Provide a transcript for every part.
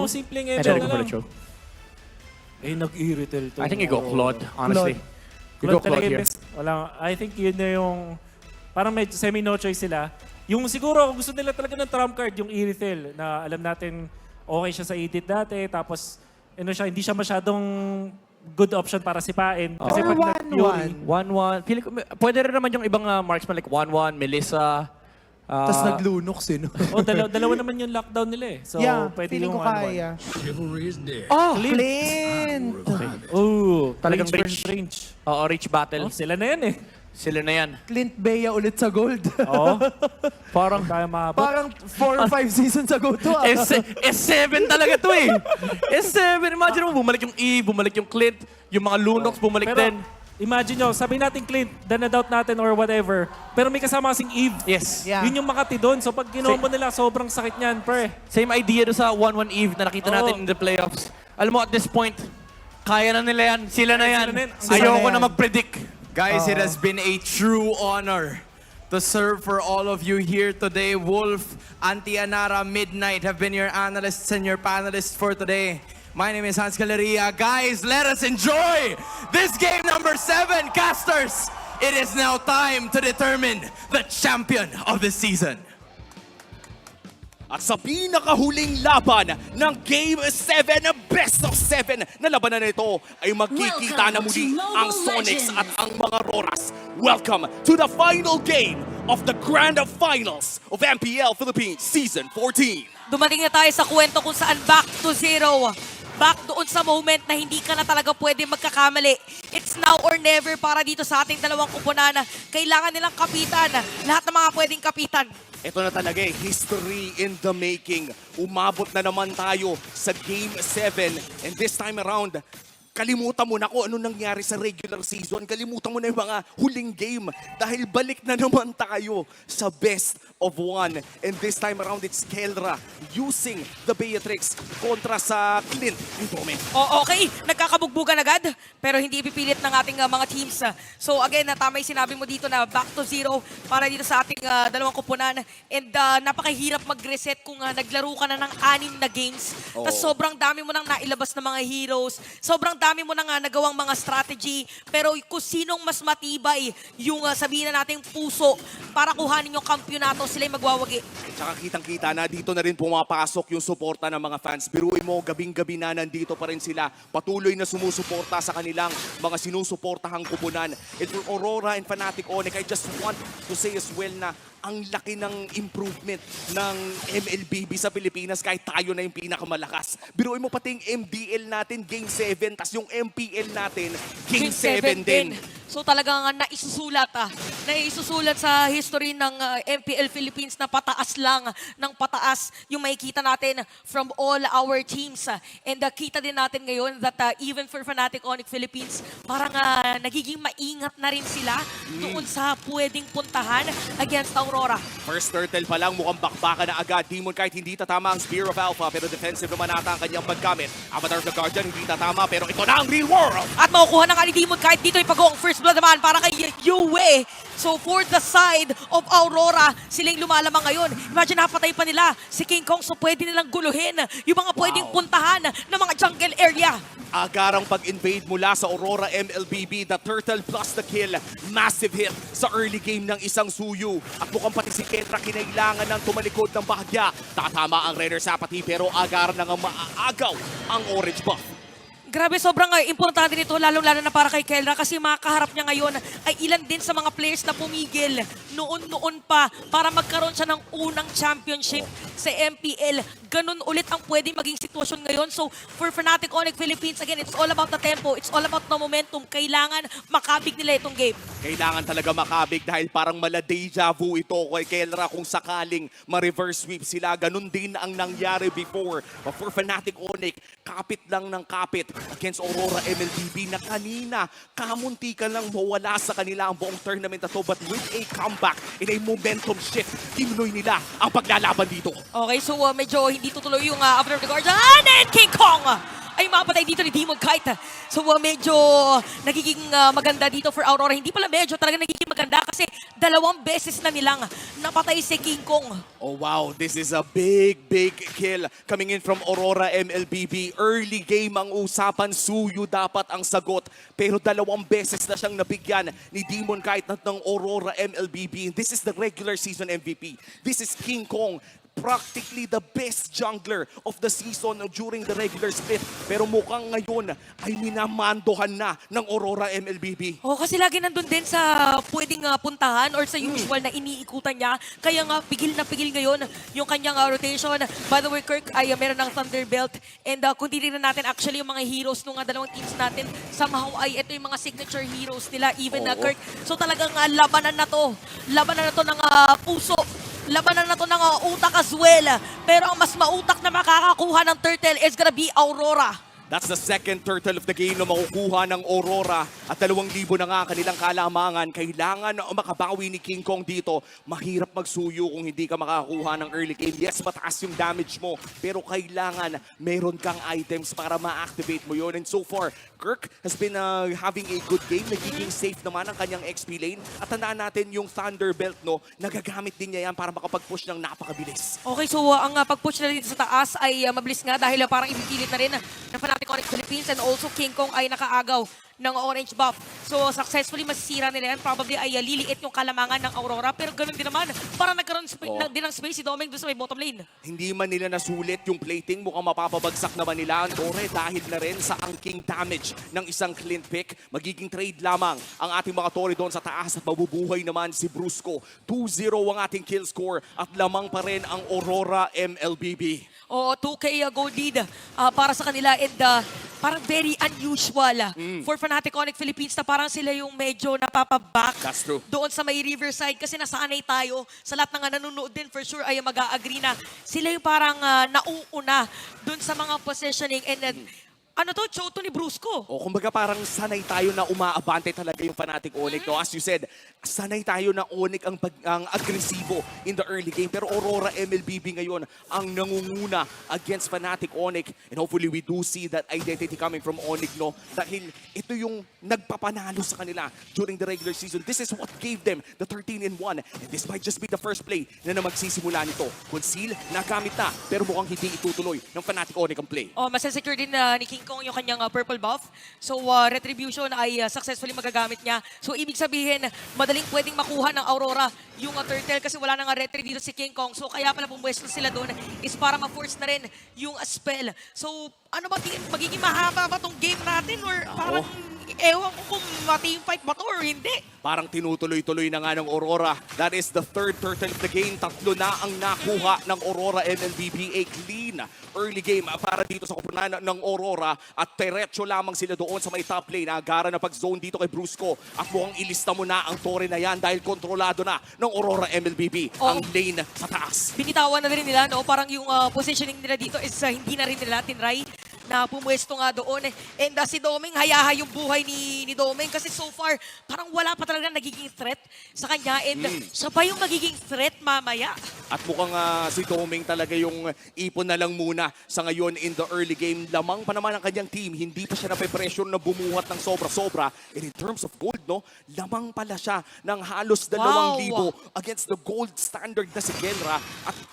simpleng And ML then na for the lang. choke. Eh, nag-irritate to. I think you go Claude, honestly. You go Claude talaga Claude yung here. best. Wala, I think yun na yung, parang may semi-no choice sila. Yung siguro, gusto nila talaga ng trump card, yung Irithel, na alam natin, okay siya sa edit dati, tapos, ano siya, hindi siya masyadong good option para sipain. Kasi Or pag nag-Yuri, 1-1. Feeling ko, pwede rin naman yung ibang marksman like 1-1, Melissa. Tapos naglunok no? oh, dalawa naman yung lockdown nila eh. So, Yeah, pwede feeling yung ko kaya. Oh! Clint! Oh, Talagang range reach. versus range. Oo, reach battle. Oh, sila na yan eh. Sila na yan. Clint Bea ulit sa gold. Oo. Parang Kaya maabot. Parang 4 or 5 seasons ago to ah. S7 talaga to eh. S7, imagine mo, bumalik yung E, bumalik yung Clint, yung mga Lunox, bumalik Pero, din. imagine nyo, sabi natin Clint, na-doubt natin or whatever, pero may kasama kasing Eve. Yes. Yeah. Yun yung Makati doon. So pag ginombo nila, sobrang sakit niyan, pre. Same idea do sa 1-1 Eve na nakita Oo. natin in the playoffs. Alam mo, at this point, kaya na nila yan. Sila na yan. Sila na yan. Ayoko Sila na na yan. mag-predict. Guys, it has been a true honor to serve for all of you here today. Wolf, Auntie Anara, Midnight have been your analysts and your panelists for today. My name is Hans Galeria. Guys, let us enjoy this game number 7. Casters, it is now time to determine the champion of the season. At sa pinakahuling laban ng Game 7, Best of 7 na labanan na ito ay magkikita na muli ang Sonics at ang mga Roras. Welcome to the final game of the Grand Finals of MPL Philippines Season 14. Dumating na tayo sa kwento kung saan back to zero. Back doon sa moment na hindi ka na talaga pwede magkakamali. It's now or never para dito sa ating dalawang kupunan. Kailangan nilang kapitan. Lahat ng mga pwedeng kapitan. Ito na talaga eh, history in the making. Umabot na naman tayo sa Game 7. And this time around, kalimutan mo na kung ano nangyari sa regular season. Kalimutan mo na yung mga huling game. Dahil balik na naman tayo sa best of 1. And this time around, it's Kelra using the Beatrix kontra sa Clint Indome. O okay, nagkakabugbugan agad, pero hindi ipipilit ng ating mga teams. So again, tama yung sinabi mo dito na back to zero para dito sa ating dalawang kupunan. And napakahirap mag-reset kung naglaro ka na ng 6 na games. Tapos sobrang dami mo nang nailabas na mga heroes. Sobrang dami mo nang nagawang mga strategy. Pero kung sinong mas matibay yung sabihin na nating puso para kuhanin yung kampyonato, sila yung magwawagi. Tsaka kitang-kita na dito na rin pumapasok yung suporta ng mga fans. Biruin mo, gabing-gabi na nandito pa rin sila. Patuloy na sumusuporta sa kanilang mga sinusuportahang kupunan. And for Aurora and Fnatic Onyx, I just want to say as well na ang laki ng improvement ng MLBB sa Pilipinas kahit tayo na yung pinakamalakas. Biruin mo pati yung MDL natin, Game 7, tas yung MPL natin, Game 7 din. So talagang naisusulat sa history ng MPL Philippines na pataas lang ng pataas yung makikita natin from all our teams. And kita din natin ngayon that even for Fnatic Onyx Philippines, parang nagiging maingat na rin sila doon sa pwedeng puntahan against Aurora. First turtle pa lang, mukhang bakbaka na agad. Demon kahit hindi tatama ang Spear of Alpha, pero defensive naman ata ang kanyang paggamit. Avatar of the Guardian, hindi tatama, pero ito na ang real world! At makukuha ng ni Demon kahit dito ipag-go ang first blood naman para kay Yue. So for the side of Aurora, silang lumalamang ngayon. Imagine napatay pa nila si King Kong, so pwede nilang guluhin yung mga pwedeng puntahan ng mga jungle area. Agarang pag-invade mula sa Aurora MLBB, the turtle plus the kill. Massive hit sa early game ng isang Suyu. At mukhang pati si Kendra kinailangan ng tumalikod ng bahagya. Tatama ang Raider Sapati pero agarang na nga maaagaw ang orange buff. Grabe, sobrang importante nito, lalong-lalo na para kay Kelra kasi makaharap niya ngayon ay ilan din sa mga players na pumigil noon pa para magkaroon siya ng unang championship sa MPL. Ganun ulit ang pwedeng maging sitwasyon ngayon. So, for Fnatic Onyx Philippines, again, it's all about the tempo. It's all about the momentum. Kailangan makabig nila itong game. Kailangan talaga makabig dahil parang mala deja vu ito kay Kelra kung sakaling ma-reverse sweep sila. Ganun din ang nangyari before. But for Fnatic Onyx, kapit lang ng kapit against Aurora MLBB na kanina kamunti ka lang mawala sa kanila ang buong tournament na to. But with a comeback in a momentum shift, tinuloy nila ang paglalaban dito. Okay, so medyo hindi tutuloy yung Avatar of the Guardian and King Kong! ay mapatay dito ni Demon Kite. So medyo nagiging maganda dito for Aurora. Hindi pala medyo, talaga nagiging maganda kasi 2 beses na nilang napatay si King Kong. Oh wow, this is a big kill coming in from Aurora MLBB. Early game ang usapan, suyo dapat ang sagot. Pero 2 beses na siyang nabigyan ni Demon Kite ng Aurora MLBB. This is the regular season MVP. This is King Kong. Practically the best jungler of the season during the regular split. Pero mukhang ngayon ay minamandohan na ng Aurora MLBB. Oh, kasi lagi nandun din sa pwedeng puntahan or sa usual na iniikutan niya. Kaya nga, pigil na pigil ngayon yung kanyang rotation. By the way, Kirk ay meron ng Thunderbelt. And kung titignan natin actually yung mga heroes ng dalawang teams natin, somehow ay ito yung mga signature heroes nila, even na Oo. Kirk. So talagang labanan na to. Labanan na to ng puso. Labanan na to ng utak as well. Pero ang mas mautak na makakakuha ng turtle is gonna be Aurora. That's the second turtle of the game na makukuha ng Aurora. At 2,000 na nga kanilang kalamangan. Kailangan makabawi ni King Kong dito. Mahirap magsuyo kung hindi ka makakuha ng early game. Yes, mataas yung damage mo. Pero kailangan meron kang items para ma-activate mo yun. And so far, Kirk has been having a good game. Nagiging safe naman ang kanyang XP lane. At tandaan natin yung Thunderbelt, no? Nagagamit din niya yan para makapag-push ng napakabilis. Okay, so ang pag-push na dito sa taas ay mabilis nga dahil parang ibipilit na rin na Fnatic Onyx Philippines and also King Kong ay nakaagaw ng orange buff. So successfully masisira nila yan. Probably ay liliit yung kalamangan ng Aurora. Pero ganun din naman, parang nagkaroon din ng space si Domeng doon sa may bottom lane. Hindi man nila nasulit yung plating, mukhang mapapabagsak naman nila ang Torre dahil na rin sa angking damage ng isang Clint pick. Magiging trade lamang ang ating mga Torre doon sa taas at mabubuhay naman si Brusco. 2-0 ang ating kill score at lamang pa rin ang Aurora MLBB. O 2K gold lead para sa kanila and parang very unusual for Fnatic Onyx Philippines na parang sila yung medyo napapaback That's true. doon sa may Riverside kasi nasanay tayo sa lahat ng nanonood din for sure ay mag-a-agree na sila yung parang nauuna doon sa mga positioning and then ano to, Choto ni Brusco. O kumbaga parang sanay tayo na umaabante talaga yung Fnatic Onyx. No? As you said, sanay tayo na Onyx ang agresibo in the early game. Pero Aurora MLBB ngayon ang nangunguna against Fnatic Onyx. And hopefully we do see that identity coming from Onyx. No? Dahil ito yung nagpapanalo sa kanila during the regular season. This is what gave them the 13-1. And this might just be the first play na magsisimula nito. Conceal, nagamit na. Pero mukhang hindi itutuloy ng Fnatic Onyx ang play. Oh, masasecure din ni King Kong yung kanyang purple buff. So, Retribution ay successfully magagamit niya. So, ibig sabihin, madaling pwedeng makuha ng Aurora yung turtle kasi wala nang Retri dito si King Kong. So, kaya pala pumwesto sila doon is para ma-force na rin yung spell. So, ano ba, magiging mahaba ba tong game natin or parang ewan ko kung ma-team fight ba to or hindi? Parang tinutuloy-tuloy na nga ng Aurora. That is the third turtle of the game. 3 na ang nakuha ng Aurora MLBB. A clean early game para dito sa kupunan ng Aurora. At diretso lamang sila doon sa may top lane. Agara na pag-zone dito kay Brusco. At mukhang ilista mo na ang Torre na yan dahil kontrolado na ng Aurora MLBB ang lane sa taas. Binitawan na rin nila, no? Parang yung positioning nila dito is hindi na rin nila tinry na pumwesto nga doon. And si Domeng, hayaha yung buhay ni Domeng kasi so far, parang wala pa talaga nagiging threat sa kanya. And siya pa yung magiging threat mamaya. At mukhang si Domeng talaga yung ipon na lang muna sa ngayon in the early game. Lamang pa naman ang kanyang team. Hindi pa siya nape-pressure na bumuhat ng sobra-sobra. And in terms of gold, no, lamang pala siya ng halos 2,000 against the gold standard na si Kenra.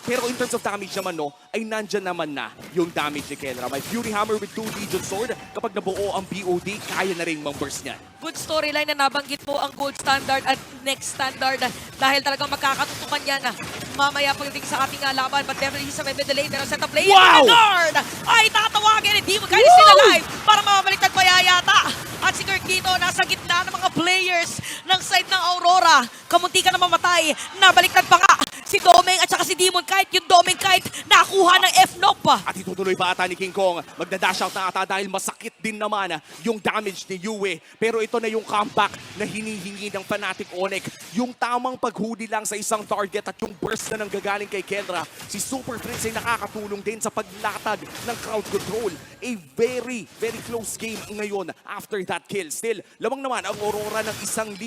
Pero in terms of damage naman, no, ay nandyan naman na yung damage ni Kenra. May Fury Hammer with 2 Legion Sword. Kapag nabuo ang BOD, kaya na rin mang-burst niyan. Good storyline na nabanggit mo ang gold standard at next standard dahil talagang magkakatutukan yan mamaya pagdating sa ating laban. But definitely sa middle lane, pero set up play. Wow! Guard ay tatawagin. Hindi mo kaya sila live para mabaliktad pa yata. At si Kirk dito nasa gitna ng mga players ng side ng Aurora. Kamunti ka na mamatay. Nabaliktad pa nga si Domeng at saka si Demon Kite. Yung Domeng Kite nakuha ng F-Nope pa. At itutuloy pa ata ni King Kong. Magda-dash out na ata dahil masakit din naman yung damage ni Yue. Pero ito na yung comeback na hinihingi ng Fnatic Onyx. Yung tamang paghuli lang sa isang target at yung burst na nanggagaling kay Kenra. Si Super Prince ay nakakatulong din sa paglatag ng crowd control. A very, very close game ngayon after that kill. Still, lamang naman ang Aurora ng 1,000.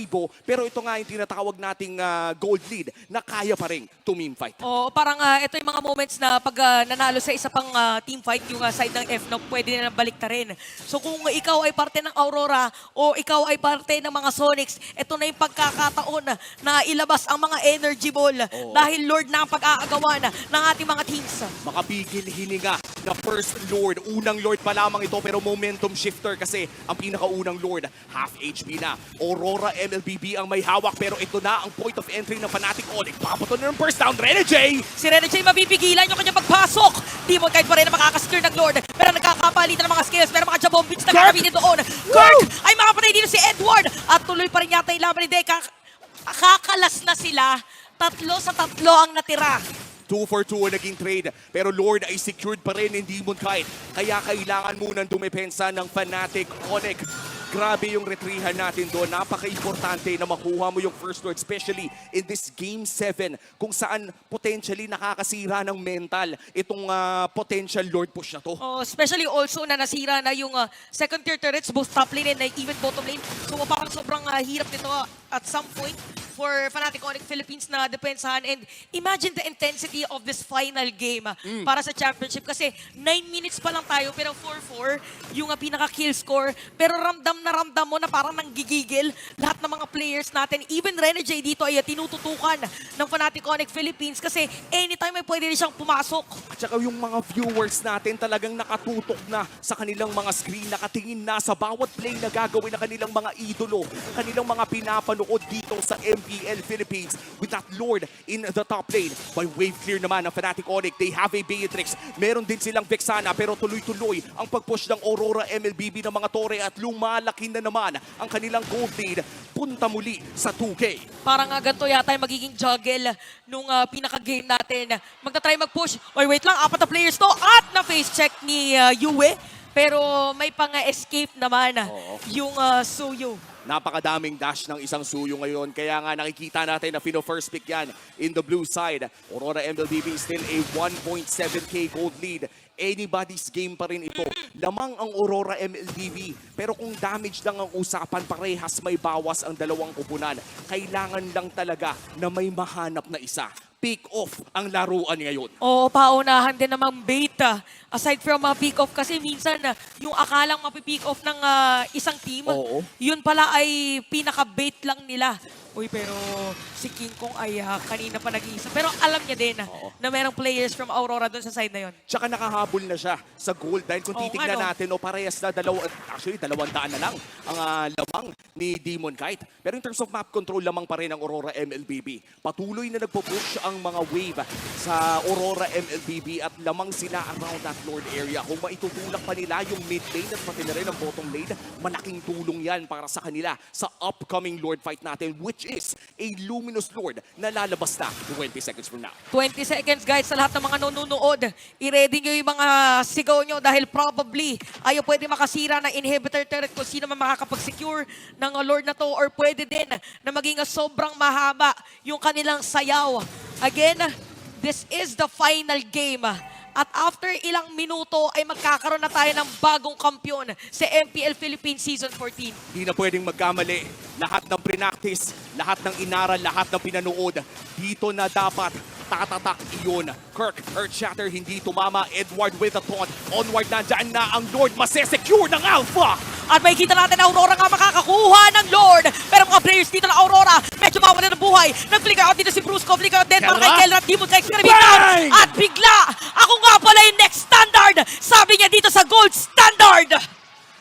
Pero ito nga yung tinatawag nating gold lead na kaya pa rin to-meme fight. O parang ito yung mga moments na pag nanalo sa isa pang team fight, yung side ng FNOC, pwede na balik ta rin. So kung ikaw ay parte ng Aurora o ikaw ay parte ng mga Sonics, ito na yung pagkakataon na ilabas ang mga energy ball dahil Lord na ang pag-aagawan ng ating mga teams. Makapigil hininga na first Lord. Unang Lord pa lamang ito pero momentum shifter kasi ang pinakaunang Lord, half HP na. Aurora MLBB ang may hawak pero ito na ang point of entry ng Fnatic Onyx. Papato na ng first down, Rene J! Si Rene J mapipigilan yung kanyang pagpasok. Di mo kahit pa rin na makakasecure ng Lord. Pero nagkakapalitan ng mga skills. Pero mga jabong beats na gagamitin doon. Kirk ay makapatay dito si Edward. At tuloy pa rin yata yung laban ni Deka. Kakalas na sila. 3 sa 3 ang natira. 2 for 2 ang naging trade. Pero Lord ay secured pa rin, hindi mo kahit. Kaya kailangan munang dumepensa ng Fnatic Onyx. Grabe yung retrihan natin doon. Napaka-importante na makuha mo yung first Lord, especially in this Game 7, kung saan potentially nakakasira ng mental itong potential Lord push na to. Oh, especially also na nasira na yung second tier turrets, both top lane and even bottom lane. So parang sobrang hirap nito at some point for Fnatic Onyx Philippines na depensahan. And imagine the intensity of this final game para sa championship. Kasi 9 minutes pa lang tayo, pero 4-4 yung pinaka-kill score. Pero ramdam mo na parang nanggigigil lahat ng mga players natin. Even Rene J dito ay tinututukan ng Fnatic Onyx Philippines kasi anytime ay pwede rin siyang pumasok. At saka yung mga viewers natin talagang nakatutok na sa kanilang mga screen, nakatingin na sa bawat play na gagawin ng kanilang mga idolo, kanilang mga pinapanood dito sa MPL Philippines with that Lord in the top lane. By wave clear naman ng Fnatic Onyx, they have a Beatrix. Meron din silang Vexana pero tuloy-tuloy ang pag-push ng Aurora MLBB ng mga Torre at lumalaki na naman ang kanilang gold lead. Punta muli sa 2K. Parang ganito yata yung magiging juggle nung pinaka-game natin. Magta-try mag-push. Oy, wait lang, 4 na players to at na-face check ni Yue. Pero may pang-escape naman yung Suyo. Napakadaming dash ng isang Suyo ngayon. Kaya nga nakikita natin na first pick yan in the blue side. Aurora MLBB still a 1.7k gold lead. Anybody's game pa rin ito. Lamang ang Aurora MLBB. Pero kung damage lang ang usapan, parehas may bawas ang dalawang kupunan. Kailangan lang talaga na may mahanap na isa. Pick off ang laruan ngayon. Oo, paunahan din namang bait. Aside from pick off kasi minsan yung akalang mapipick off ng isang team, Oo. yun pala ay pinaka-bait lang nila. Uy, pero si King Kong ay kanina pa nag-iisa. Pero alam niya din na merong players from Aurora doon sa side na yun. Tsaka nakahabol na siya sa gold dahil kung Oo, titignan ano? natin, parehas na 200 na lang ang lamang ni Demon Kite. Pero in terms of map control, lamang pa rin ang Aurora MLBB. Patuloy na nagpo-push ang mga wave sa Aurora MLBB at lamang sila around that Lord area. Kung maitutulak pa nila yung mid lane at pati na rin ang bottom lane, malaking tulong yan para sa kanila sa upcoming Lord fight natin, which is a Luminous Lord na lalabas na 20 seconds from now. 20 seconds guys sa lahat ng mga nanonood. I-ready nyo yung mga sigaw nyo dahil probably ayaw pwede makasira ng inhibitor turret kung sino man makakapag-secure ng Lord na to or pwede din na maging sobrang mahaba yung kanilang sayaw. Again, this is the final game. At after ilang minuto ay magkakaroon na tayo ng bagong kampyon sa MPL Philippines Season 14. Hindi na pwedeng magkamali. Lahat ng pre-practice, lahat ng inaral, lahat ng pinanood. Dito na dapat tatatak iyon. Kirk, Earthshatter, hindi tumama. Edward with a taunt. Onward na, dyan na ang Lord. Masesecure ng Alpha. At may kita natin na Aurora nga makakakuha ng Lord. Pero mga players dito na Aurora, medyo mawala ng buhay. Nag-flicker out dito si Brusco. Flicker out din para kay Kelra. Demon Kite na Bang! At bigla, ako nga pala yung next standard. Sabi niya dito sa gold standard.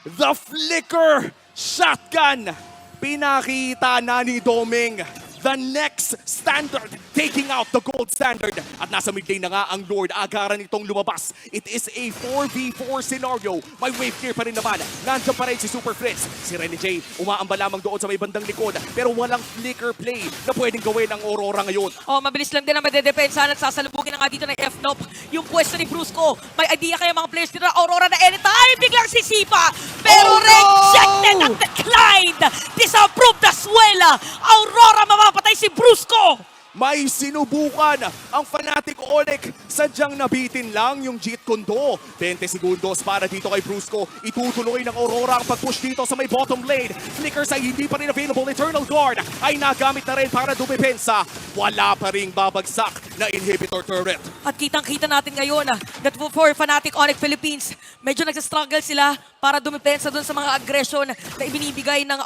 The Flicker Shotgun. Pinakita na ni Doming. The next standard, taking out the gold standard. At nasa mid lane na nga ang Lord. Agaran itong lumabas. It is a 4v4 scenario. May wave clear pa rin naman. Nandiyan pa rin si Super Fritz. Si Rene J, umaamba lamang doon sa may bandang likod. Pero walang flicker play na pwedeng gawin ng Aurora ngayon. Oh, mabilis lang din ang madedepensahan at sasalubugin na nga dito ng FNOP. Yung pwesto ni Brusco. May idea kaya mga players dito na Aurora na anytime biglang sisipa. Pero rejected at declined. Disapproved as well. Aurora mapapatay si Brusco. May sinubukan ang Fnatic Onyx. Sadyang nabitin lang yung Jeet Kundo. 20 segundos para dito kay Brusco. Itutuloy ng Aurora ang pag-push dito sa may bottom lane. Flickers ay hindi pa rin available. Eternal Guard ay nagamit na rin para dumepensa. Wala pa ring babagsak na inhibitor turret. At kitang-kita natin ngayon that for Fnatic Onyx Philippines, medyo nagsastruggle sila para dumipensa dun sa mga aggression na ibinibigay ng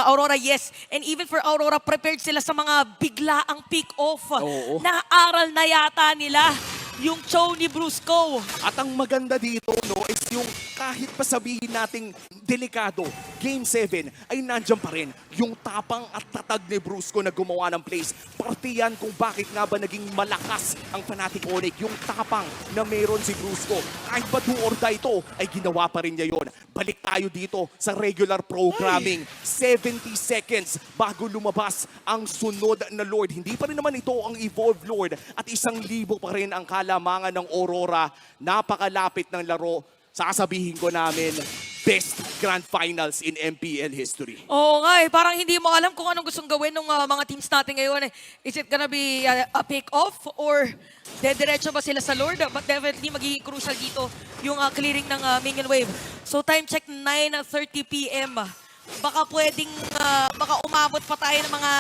Aurora, yes. And even for Aurora, prepared sila sa mga biglaang pick-off. Oo. Naaral na yata nila yung show ni Brusco. At ang maganda dito, no, is yung kahit pa sabihin nating delikado, Game 7 ay nandiyan pa rin yung tapang at tatag ni Brusco na gumawa ng plays. Parte yan kung bakit nga ba naging malakas ang Fnatic Onyx. Yung tapang na meron si Brusco. Kahit ba do or die ito, ay ginawa pa rin niya yun. Balik tayo dito sa regular programming. 70 seconds bago lumabas ang sunod na Lord. Hindi pa rin naman ito ang Evolved Lord at 1,000 pa rin ang kalamangan ng Aurora. Napakalapit ng laro. Sasabihin ko namin, best grand finals in MPL history. Oo nga eh, parang hindi mo alam kung anong gustong gawin ng mga teams natin ngayon. Is it gonna be a pick-off or dediretso ba sila sa Lord? But definitely magiging crucial dito yung clearing ng minion wave. So time check 9:30 PM. Baka pwedeng, baka umabot pa tayo ng mga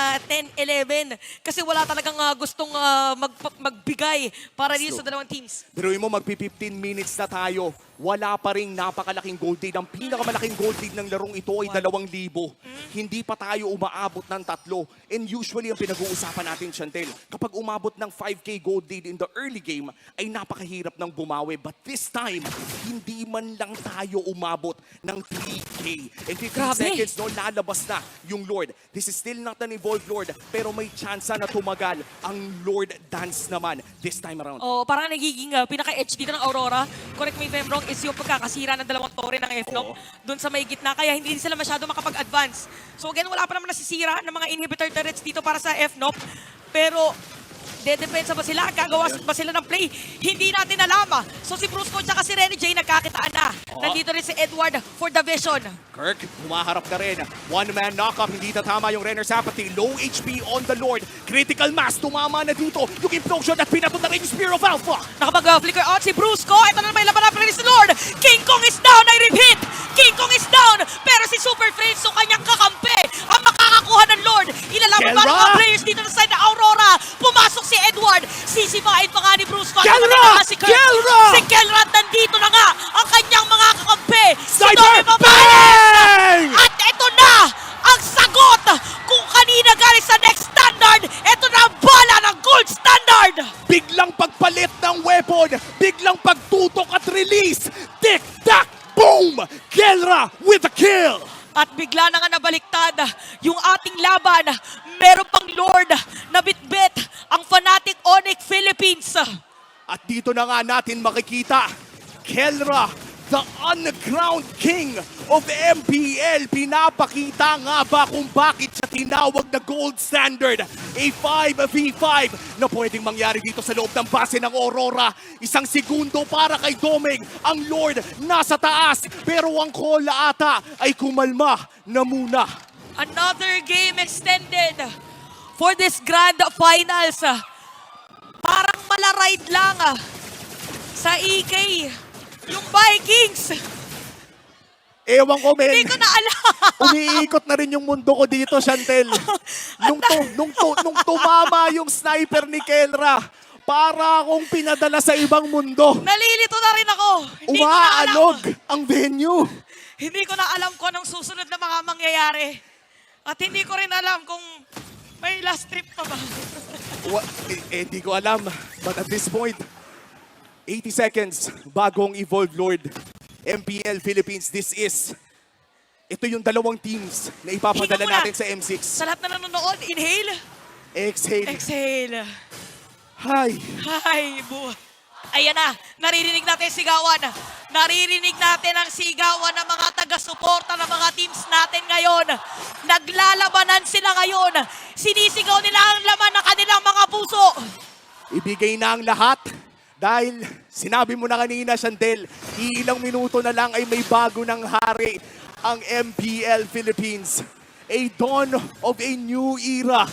10-11 kasi wala talagang gustong magbigay para dito sa dalawang teams. Pero mo magpi-15 minutes na tayo. Wala pa ring napakalaking gold lead. Ang pinakamalaking gold lead ng larong ito ay 2,000. Hindi pa tayo umaabot ng 3. And usually ang pinag-uusapan natin, Chantel, kapag umabot ng 5K gold lead in the early game, ay napakahirap ng bumawi. But this time, hindi man lang tayo umabot ng 3K. And 15 Grabe. seconds, no, lalabas na yung Lord. This is still not an evolved Lord, pero may chance na tumagal ang Lord Dance naman this time around. Oh, parang nagiging pinaka-edge dito ng Aurora. Correct me if I'm wrong, is yung pagkakasira ng dalawang tore ng FNOC doon sa may gitna. Kaya hindi sila masyado makapag-advance. So again, wala pa naman nasisira ng mga inhibitor turrets dito para sa FNOC. Pero dedepensa ba sila? Gagawa ba sila ng play? Hindi natin alam. So si Brusco at si Renny J nagkakitaan na. Nandito rin si Edward for the vision. Kirk, humaharap na rin. One-man knock-up, hindi tatama yung Renner's Apathy. Low HP on the Lord. Critical mass, tumama na dito. Yung implosion at pinapunta rin yung Spear of Alpha. Nakapag-flicker out si Brusco. Ito na naman yung laban na si Lord. King Kong is down. I repeat. King Kong is down. Pero si Super Friends, so kanyang kakampi ang makakakuha ng Lord. Ilalaban pa ng mga players dito sa side ng Aurora. Pumasok si Edward. Sisipain pa nga ni Brusco. Kelra! Si Kirk. Kelra! Si Kelra nandito na nga ang kanyang mga kakampi. Sniper! Bang! Bang! At ito na ang sagot kung kanina galing sa next standard. Ito na ang bala ng gold standard. Biglang pagpalit ng weapon. Biglang pagtutok at release. Tick-tack! Boom! Kelra with a kill! At bigla na nga nabaliktad yung ating laban. Meron pang Lord na bitbit ang Fnatic Onyx Philippines. At dito na nga natin makikita, Kelra, the on-the-ground king of MPL. Pinapakita nga ba kung bakit siya tinawag na gold standard. A 5v5 na pwedeng mangyari dito sa loob ng base ng Aurora. 1 segundo para kay Domeng. Ang Lord nasa taas, pero ang Kola ata ay kumalma na muna. Another game extended for this grand finals. Parang malaride lang sa EK. Yung Vikings. Ewan ko, men. Hindi ko na alam. Umiikot na rin yung mundo ko dito, Chantel. Nung tumama yung sniper ni Kelra, para akong pinadala sa ibang mundo. Nalilito na rin ako. Hindi ko na alam. Umaalog ang venue. Hindi ko na alam kung anong susunod na mga mangyayari. At hindi ko rin alam kung may last trip pa ba. Di ko alam. But at this point, 80 seconds bagong Evolved Lord. MPL Philippines, this is. Ito yung dalawang teams na ipapadala Hinga muna. natin sa M6. Sa lahat na nanonood, inhale, Exhale. exhale. Hi. Ay, buhay. Ayan na, naririnig natin sigawan. Naririnig natin ang sigawan ng mga taga-suporta ng mga teams natin ngayon. Naglalabanan sila ngayon. Sinisigaw nila ang laman ng kanilang mga puso. Ibigay na ang lahat. Dahil sinabi mo na kanina, Chantel, ilang minuto na lang ay may bago ng hari ang MPL Philippines. A dawn of a new era.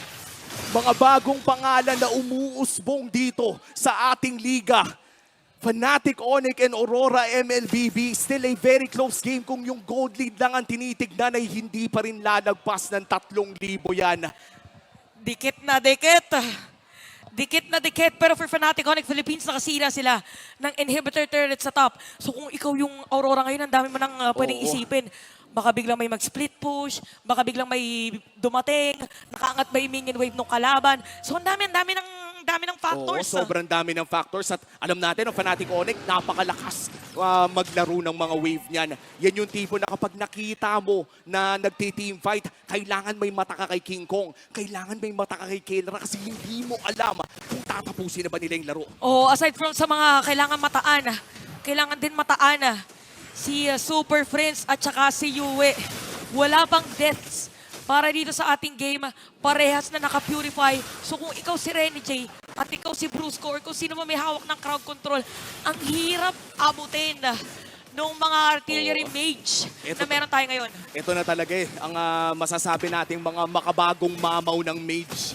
Mga bagong pangalan na umuusbong dito sa ating liga. Fnatic Onyx and Aurora MLBB, still a very close game kung yung gold lead lang ang tinitignan ay hindi pa rin lalagpas ng 3,000 yan. Dikit na dikit. Dikit na dikit, pero for Fnatic Onyx Philippines, nakasira sila ng inhibitor turret sa top. So kung ikaw yung Aurora ngayon, ang dami mo nang pwedeng Oo. isipin. Baka biglang may mag-split push, baka biglang may dumating, nakaangat ba yung minion wave ng kalaban. So ang dami ng factors. Oo, sobrang dami ng factors at alam natin, ang Fnatic Onyx, napakalakas maglaro ng mga wave niyan. Yan yung tipo na kapag nakita mo na nagti-team fight, kailangan may mata ka kay King Kong, kailangan may mata ka kay Kelra kasi hindi mo alam kung tatapusin na ba nila yung laro. Oh, aside from sa mga kailangan din mataan si Super Friends at saka si Yue. Wala pang deaths para dito sa ating game. Parehas na naka-purify. So kung ikaw si Renny J at ikaw si Brusco or kung sino man may hawak ng crowd control, ang hirap abutin ng mga artillery mage na meron tayo ngayon. Ito na talaga ang masasabi nating mga makabagong mamaw ng mage.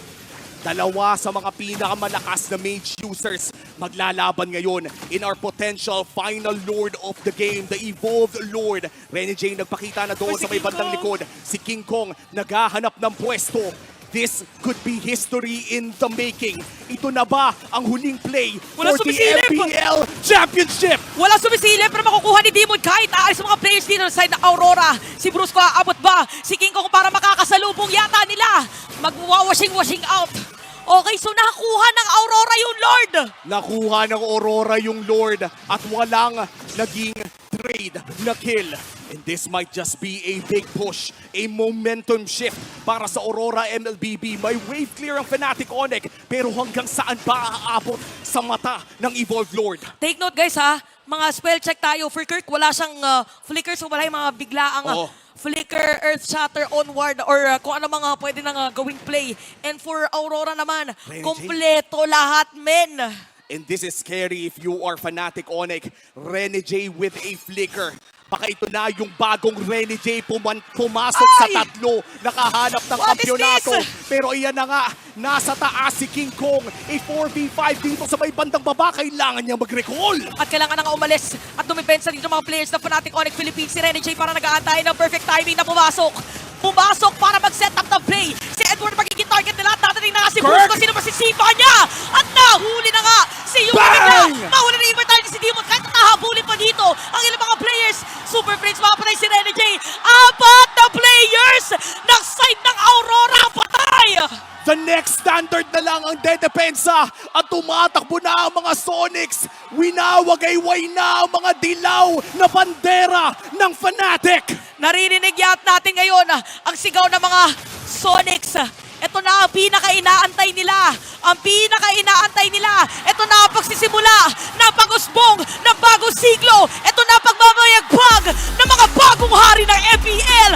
Dalawa sa mga pinakamalakas na mage users maglalaban ngayon in our potential final lord of the game, the Evolved Lord. Renny J nagpakita na doon Uy, si sa may King bandang Kong. likod. Si King Kong naghahanap ng pwesto. This could be history in the making. Ito na ba ang huling play Wala for the sumisilip! MPL Championship? Wala sumisilip pero makukuha ni Demon kahit aalis ang mga players dito sa side ng Aurora. Si Brusco aabot ba? Si King Kong para makakasalubong yata nila. Magwawashing-washing out. Okay, so nakakuha ng Aurora yung Lord. Nakuha ng Aurora yung Lord at walang naging trade na kill. And this might just be a big push, a momentum shift para sa Aurora MLBB. May wave clear ang Fnatic Onyx, pero hanggang saan ba aabot sa mata ng Evolved Lord? Take note guys ha, mga spell check tayo. For Kirk, wala siyang flicker, so wala yung mga biglaang Oo. flicker, earth shatter, onward, or kung ano mga pwede nang gawing play. And for Aurora naman, Renny J. kompleto lahat, men. And this is scary if you are Fnatic Onyx. Renny J with a flicker. Baka ito na yung bagong Renny J pumasok sa Ay! tatlo. Nakahanap ng What is kampyonato. this? Pero iyan na nga, nasa taas si King Kong. A 4v5 dito sa may bandang baba. Kailangan niya mag-recall. At kailangan na nga umalis at dumipensa dito mga players na Fnatic Onyx Philippines. Si Renny J para nag-aantay ng perfect timing na pumasok. Pumasok para mag-set up ng play. Si Edward magiging target nila. Tatating na nga si Kirk! Brusco. Sino masisipa niya? At nahuli na nga si Yumi Bang! bigla. Mahuli na immortality si Demon. Kahit natahabulin pa dito ang ilang mga players. Super Prince mapatay si Renny J. Apat na players ng side ng Aurora ang patay. The next standard na lang ang dedepensa at tumatakbo na ang mga Sonics. Winawagayway na ang mga dilaw na bandera ng Fnatic. Naririnig yat natin ngayon ang sigaw ng mga Sonics. Ito na ang pinaka-inaantay nila. Ang pinaka-inaantay nila. Ito na ang pagsisimula ng pag-usbong ng bagong siglo. Ito na ang pagmamayagpag ng mga bagong hari ng MPL.